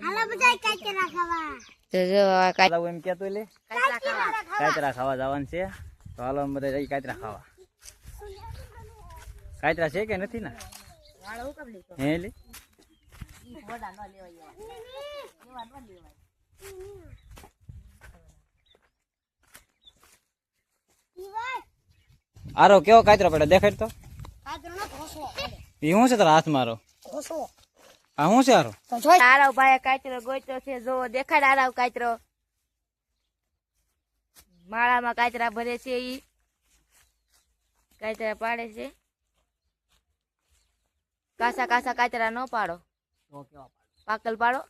હાલો બધા કાચરા ખાવા. તો જો લાવું એમ કેતો લે કાચરા ખાવા જવાનું છે તો હાલો બધા જઈ કાચરા ખાવા. કાચરા છે કે નથી ને હે લે આરો કેવો કાચરો પડ્યો દેખાડ તો. ઈ શું છે તારા હાથ મારો? આ શું છે આરો? આરવ ભાઈ કાચરો ગોચ્યો છે, જો દેખાડ આરવ કાચરો. માળામાં કાચરા ભરે છે, ઈ કાચરા પાડે છે. કાસા કાસા કાચરા ન પાડો, તો કેવા પાકલ પાડો.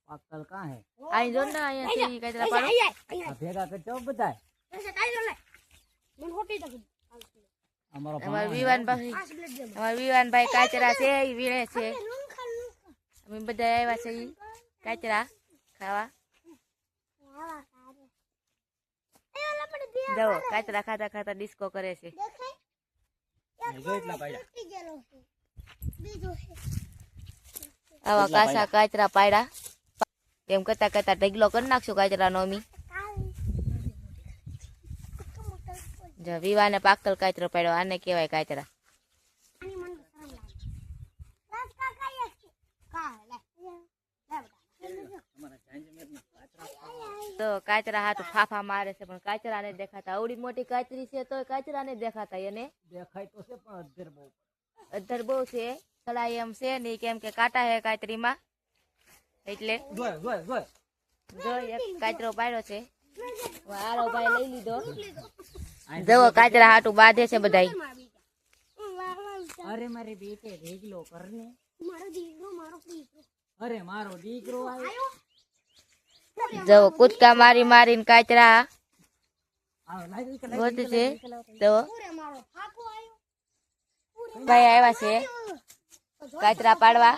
પાકલ કા હે? અહીં જો ને અહીંયા છે ઈ કાચરા પાડો. આ ભેગા કરજો બધાય. અમારો અમાર વિવાનભાઈ કાચરા છે, ઈ વીણે છે. અમે બધા આવ્યા છે ઈ કાચરા ખાવા. જો કાચરા ખાતા ખાતા ડિસ્કો કરે છે. જો એટલા પાડ્યા. આવા કાસા કાચરા પાડ્યા. એમ કરતા કરતા ઢગલો કરી નાખશું કાચરા નો અમી. જો વિવાને પાકલ કાચરો પાડ્યો, આને કહેવાય કાચરા. તો કાચરા હાથ ફાફા મારે છે, પણ કાચરા ને દેખાતા. આવડી મોટી કાચરી છે તો કાચરા ને દેખાતા. એને દેખાય તો છે પણ અધર બહુ છે, સલાઈ એમ છે નહીં, કેમ કે કાંટા હે કાચરીમાં. એટલે જો એક કાચરો પાડ્યો છે, આરો ભાઈ લઈ લીધો. જો કાચરા હાટું બાંધે છે બધાય. અરે મારી બેટે રેગલો કરને. અરે મારો દીકરો આવ્યો. જો કૂદકા મારી મારીને કાચરા ગોતે છે. તો ભાઈ આવ્યા છે કાચરા પાડવા.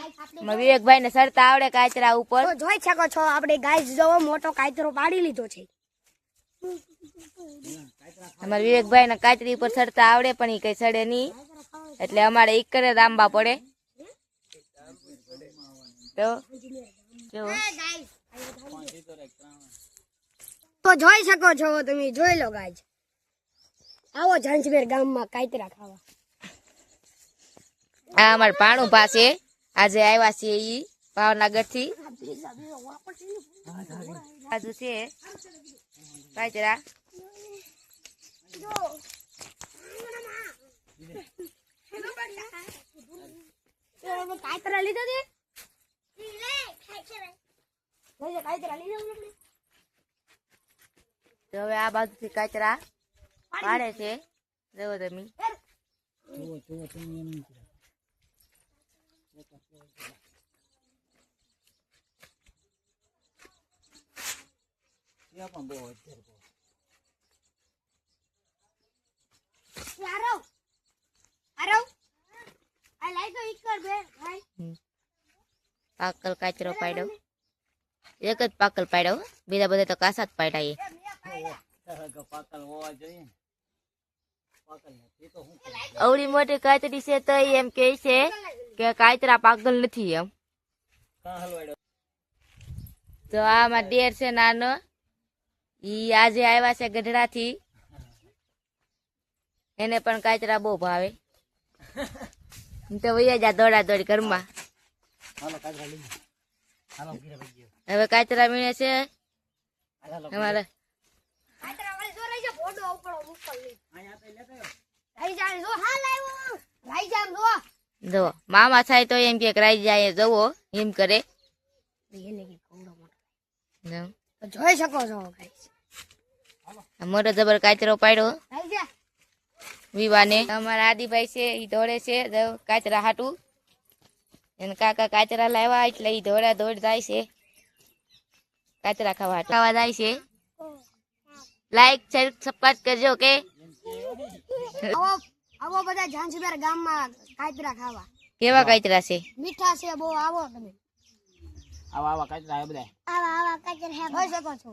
વિવેકભાઈ ને સરતા આવડે કાચરા ઉપર. જોઈ શકો છો આપણે ગાઈસ જોવો મોટો કાચરો પાડી લીધો છે. અમારે વિવેકભાઈ ને કાચરી ઉપર સરતા આવડે, પણ એ કઈ સડે નહીં, એટલે અમારે એક કરે રાંબા પડે. તો જોઈ શકો છો તમે, જોઈ લો ગાઈસ. આવો ઝાંઝમેર ગામમાં કાચરા ખાવા. આ અમારે પાણું પાસે આજે આવ્યા છે ઈ ભાવનગર થી. બાજુ છે કાચરા. કાચરા લીધા તે તો હવે આ બાજુ થી કાચરા પાડે છે. જોવો તમે. પાકલ કાચરો પાડ્યો, એક જ પાકલ પાડ્યો, બીજા બધા તો કાસા જ પાડ્યા. અવડી મોટી કાચરી છે તો એમ કે છે કે કાચરા પાગલ નથી એમ. તો આમાં ડેર છે નાનો, ઈ આજે આવ્યા છે ગઢડા થી. એને પણ કાચરા બહુ ભાવે. તો વૈયા જા દોડા દોડી ઘરમાં. હવે કાચરા મીણે છે અમારે. જો મામા થાય તો એમ કે રાઈ જાય જવો એમ કરે. જોઈ શકો છો મોટો જબર કાચરો પાડ્યો વિવાને. અમારા આદિભાઈ છે ઈ દોડે છે કાચરા હાટું. એને કાકા કાચરા લાવ્યા એટલે ઈ દોડા દોડ જાય છે કાચરા ખાવા જાય છે. લાઈક શેર સબસ્ક્રાઇબ કરજો. કે આવો બધા ઝાંઝમેર ગામમાં કાચરા ખાવા. કેવા કાચરા છે? મીઠા છે બહુ. આવો તમે. આવા કાચરા આવે બધા. આવા કાચરા જોઈ શકો છો.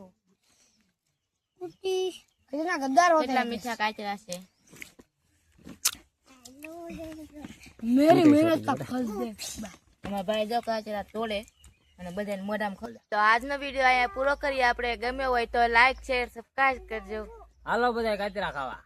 કેટલા ગદ્દાર હોતે. કેટલા મીઠા કાચરા છે. मेरी मेहनत का फल दे. અમારા ભાઈ જો કાચરા તોડે અને બધાને મોઢામાં ખોલે. તો આજનો વિડીયો અહીંયા પૂરો કરીએ આપણે. ગમ્યો હોય તો લાઈક શેર સબસ્ક્રાઇબ કરજો. હાલો બધા કાતરા ખાવા.